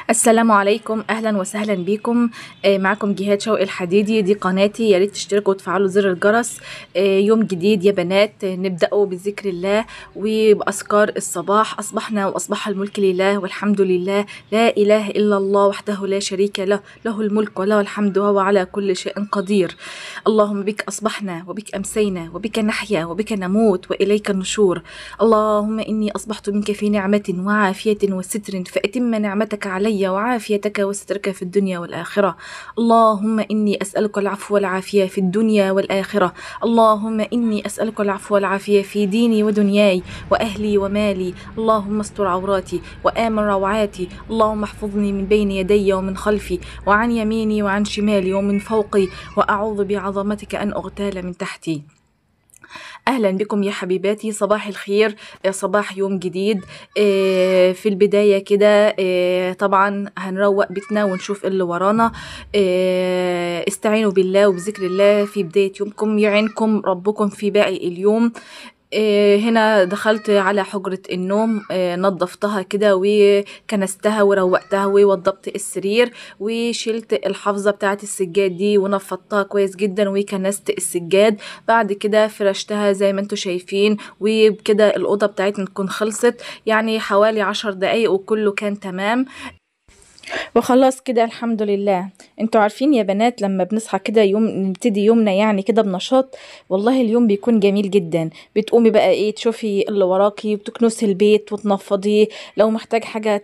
السلام عليكم، اهلا وسهلا بكم. معكم جهاد شوقي الحديدي، دي قناتي، يا ريت تشتركوا وتفعلوا زر الجرس. يوم جديد يا بنات، نبدأه بذكر الله وبأذكار الصباح. أصبحنا وأصبح الملك لله والحمد لله، لا إله إلا الله وحده لا شريك له، له الملك وله الحمد وهو على كل شيء قدير. اللهم بك أصبحنا وبك أمسينا وبك نحيا وبك نموت وإليك النشور. اللهم إني أصبحت منك في نعمة وعافية وستر، فأتم نعمتك علي وعافيتك وسترك في الدنيا والآخرة. اللهم إني أسألك العفو والعافية في الدنيا والآخرة. اللهم إني أسألك العفو والعافية في ديني ودنياي وأهلي ومالي. اللهم استر عوراتي وآمن روعاتي. اللهم احفظني من بين يدي ومن خلفي وعن يميني وعن شمالي ومن فوقي، وأعوذ بعظمتك أن أغتال من تحتي. أهلا بكم يا حبيباتي، صباح الخير، صباح يوم جديد. في البداية كده طبعا هنروق بيتنا ونشوف اللي ورانا. استعينوا بالله وبذكر الله في بداية يومكم، يعينكم ربكم في باقي اليوم. هنا دخلت على حجرة النوم، نظفتها كده وكنستها وروقتها ووضبت السرير وشلت الحافظة بتاعت السجاد دي ونفضتها كويس جدا وكنست السجاد. بعد كده فرشتها زي ما انتوا شايفين، وبكده الأوضة بتاعتنا تكون خلصت، يعني حوالي 10 دقايق وكله كان تمام وخلاص كده الحمد لله. انتوا عارفين يا بنات لما بنصحى كده يوم نبتدي يومنا يعني كده بنشاط، والله اليوم بيكون جميل جدا. بتقومي بقى ايه، تشوفي اللي وراكي وبتكنسي البيت وتنفضيه، لو محتاج حاجة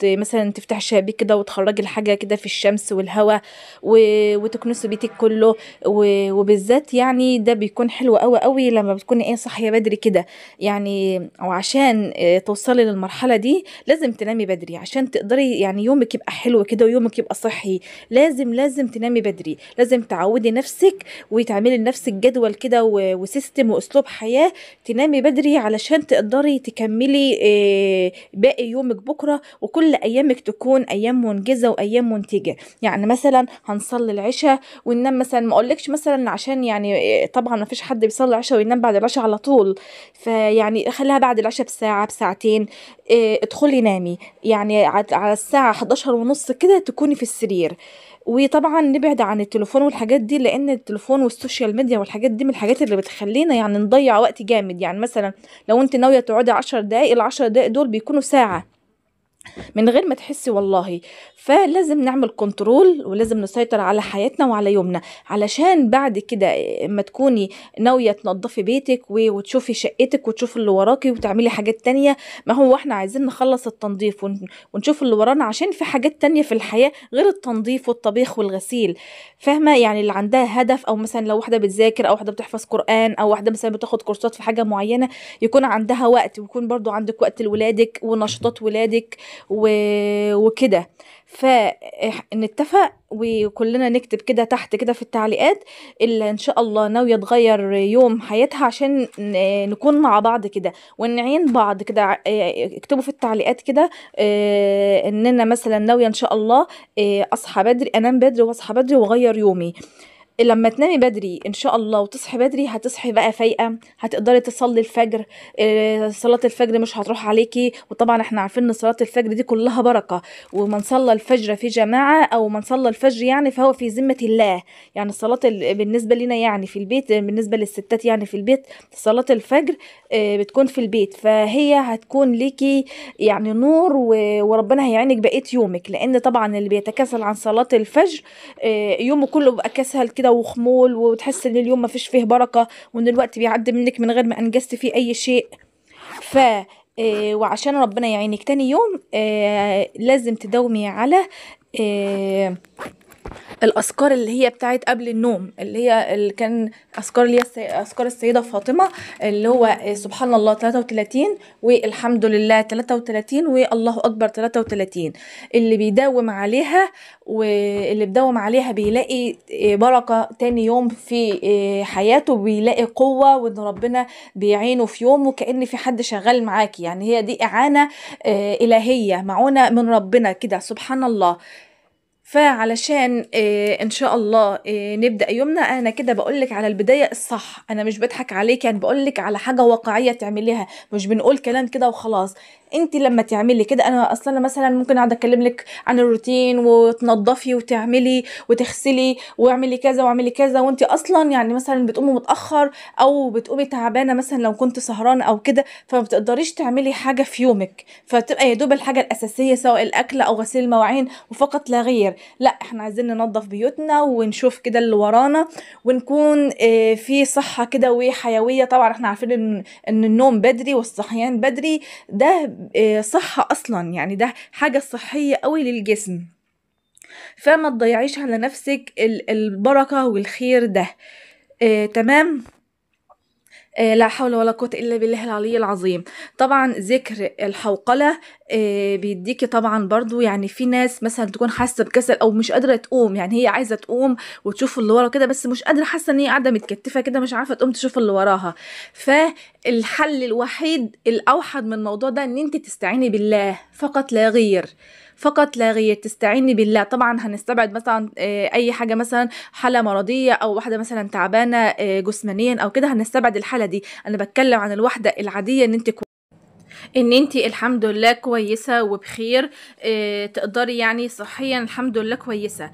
مثلا تفتح الشبابيك كده وتخرجي الحاجة كده في الشمس والهواء وتكنسي بيتك كله. وبالذات يعني ده بيكون حلو قوي قوي لما بتكوني ايه صاحية بدري كده يعني. وعشان توصلي للمرحلة دي لازم تنامي بدري عشان تقدري يعني يومك يبقى حلو كده ويومك يبقى صحي. لازم تنامي بدري، لازم تعودي نفسك وتعملي لنفسك جدول كده وسيستم واسلوب حياة. تنامي بدري علشان تقدري تكملي باقي يومك بكرة، وكل ايامك تكون ايام منجزة وايام منتجة. يعني مثلا هنصلي العشاء وننام، مثلا ما اقولكش مثلا عشان يعني طبعا ما فيش حد بيصلي العشاء وينام بعد العشاء على طول، فيعني خليها بعد العشاء بساعة بساعتين. ادخلي نامي يعني على الساعة 11:30 كده تكوني في السرير. وطبعا نبعد عن التليفون والحاجات دي، لان التليفون والسوشيال ميديا والحاجات دي من الحاجات اللي بتخلينا يعني نضيع وقت جامد. يعني مثلا لو انت ناوية تقعدي 10 دقايق، ال10 دقايق دول بيكونوا ساعة من غير ما تحسي والله. فلازم نعمل كنترول ولازم نسيطر على حياتنا وعلى يومنا، علشان بعد كده اما تكوني ناوية تنظفي بيتك وتشوفي شقتك وتشوفي اللي وراكي وتعملي حاجات تانية. ما هو احنا عايزين نخلص التنظيف ونشوف اللي ورانا، عشان في حاجات تانية في الحياة غير التنظيف والطبيخ والغسيل. فاهمة؟ يعني اللي عندها هدف، او مثلا لو واحدة بتذاكر او واحدة بتحفظ قرآن او واحدة مثلا بتاخد كورسات في حاجة معينة، يكون عندها وقت، ويكون برضو عندك وقت لولادك ونشاطات ولادك وكده. فنتفق وكلنا نكتب كده تحت كده في التعليقات اللي ان شاء الله ناوية تغير يوم حياتها، عشان نكون مع بعض كده ونعين بعض كده. اكتبوا في التعليقات كده اننا مثلا ناوية ان شاء الله اصحى بدري، انام بدري واصحى بدري واغير يومي. لما تنامي بدري ان شاء الله وتصحي بدري هتصحي بقى فايقه، هتقدري تصلي الفجر. صلاه الفجر مش هتروح عليكي، وطبعا احنا عارفين ان صلاه الفجر دي كلها بركه، ومن صلى الفجر في جماعه او من صلى الفجر يعني فهو في ذمه الله. يعني الصلاه بالنسبه لنا يعني في البيت، بالنسبه للستات يعني في البيت صلاه الفجر بتكون في البيت، فهي هتكون ليكي يعني نور وربنا هيعينك بقيه يومك. لان طبعا اللي بيتكاسل عن صلاه الفجر يومه كله بقى كسل كده وخمول، وتحس ان اليوم ما فيش فيه بركة، وان الوقت بيعدي منك من غير ما انجزت فيه اي شيء. ف وعشان ربنا يعينك تاني يوم لازم تداومي على الأذكار اللي هي بتاعت قبل النوم، اللي كان أذكار اللي هي أذكار السيدة فاطمة، اللي هو سبحان الله 33 والحمد لله 33 والله أكبر 33. اللي بيداوم عليها بيلاقي بركة تاني يوم في حياته، بيلاقي قوة، وإن ربنا بيعينه في يومه كأن في حد شغال معاكي. يعني هي دي إعانة إلهية، معونة من ربنا كده سبحان الله. فعلشان ان شاء الله نبدأ يومنا، انا كده بقولك على البداية الصح، انا مش بضحك عليك، يعني بقولك على حاجة واقعية تعمليها، مش بنقول كلام كده وخلاص. انت لما تعملي كده، انا اصلا مثلا ممكن اقعد اتكلم لك عن الروتين وتنظفي وتعملي وتغسلي واعملي كذا واعملي كذا، وانت اصلا يعني مثلا بتقومي متاخر او بتقومي تعبانه مثلا لو كنت سهرانه او كده، فما بتقدريش تعملي حاجه في يومك، فتبقى يا دوب الحاجه الاساسيه سواء الاكل او غسيل المواعين وفقط لا غير. لا، احنا عايزين ننظف بيوتنا ونشوف كده اللي ورانا، ونكون في صحه كده وحيويه. طبعا احنا عارفين ان النوم بدري والصحيان بدري ده صحة اصلا، يعني ده حاجة صحية قوي للجسم. فما تضيعيش على نفسك البركة والخير ده. تمام. لا حول ولا قوة إلا بالله العلي العظيم. طبعا ذكر الحوقلة بيديكي طبعا برضو، يعني في ناس مثلا تكون حاسة بكسل أو مش قادرة تقوم، يعني هي عايزة تقوم وتشوف اللي ورا كده بس مش قادرة، حاسة إن هي قاعدة متكتفة كده مش عارفة تقوم تشوف اللي وراها. فالحل الوحيد الأوحد من الموضوع ده إن أنت تستعيني بالله فقط لا غير. فقط لا غير تستعيني بالله. طبعا هنستبعد مثلا اي حاجه، مثلا حاله مرضيه او واحده مثلا تعبانه جسمانيا او كده، هنستبعد الحاله دي. انا بتكلم عن الواحده العاديه، ان انتي الحمد لله كويسه وبخير، تقدري يعني صحيا الحمد لله كويسه.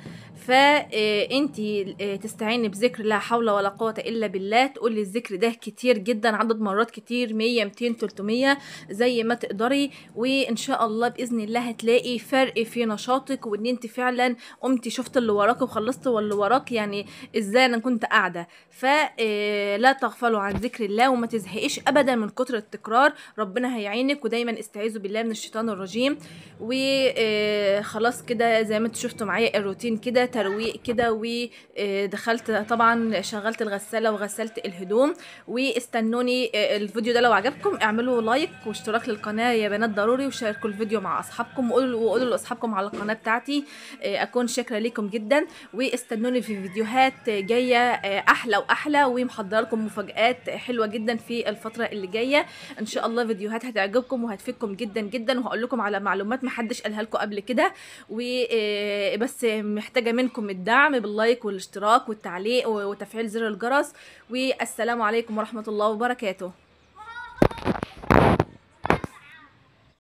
فانتي تستعيني بذكر لا حول ولا قوه الا بالله، تقولي الذكر ده كتير جدا، عدد مرات كتير، 100 200 300 زي ما تقدري، وان شاء الله باذن الله هتلاقي فرق في نشاطك، وان انت فعلا قمتي شفت اللي وراك وخلصت واللي وراك. يعني ازاي انا كنت قاعده. فلا تغفلوا عن ذكر الله وما تزهقيش ابدا من كتر التكرار، ربنا هيعينك. ودايما استعيذوا بالله من الشيطان الرجيم. وخلاص كده زي ما انتوا شفتوا معايا الروتين كده ترويق كده، ودخلت طبعا شغلت الغسالة وغسلت الهدوم. واستنوني الفيديو ده لو عجبكم اعملوا لايك واشتراك للقناة يا بنات ضروري، وشاركوا الفيديو مع اصحابكم، وقولوا لاصحابكم على القناة بتاعتي. اكون شاكرة لكم جدا. واستنوني في فيديوهات جاية احلى واحلى، ومحضره لكم مفاجآت حلوة جدا في الفترة اللي جاية ان شاء الله. فيديوهات هتعجبكم وهتفيدكم جدا جدا، وهقول لكم على معلومات محدش قالها لكم قبل كده. وبس محتاجة منكم الدعم باللايك والاشتراك والتعليق وتفعيل زر الجرس. والسلام عليكم ورحمة الله وبركاته.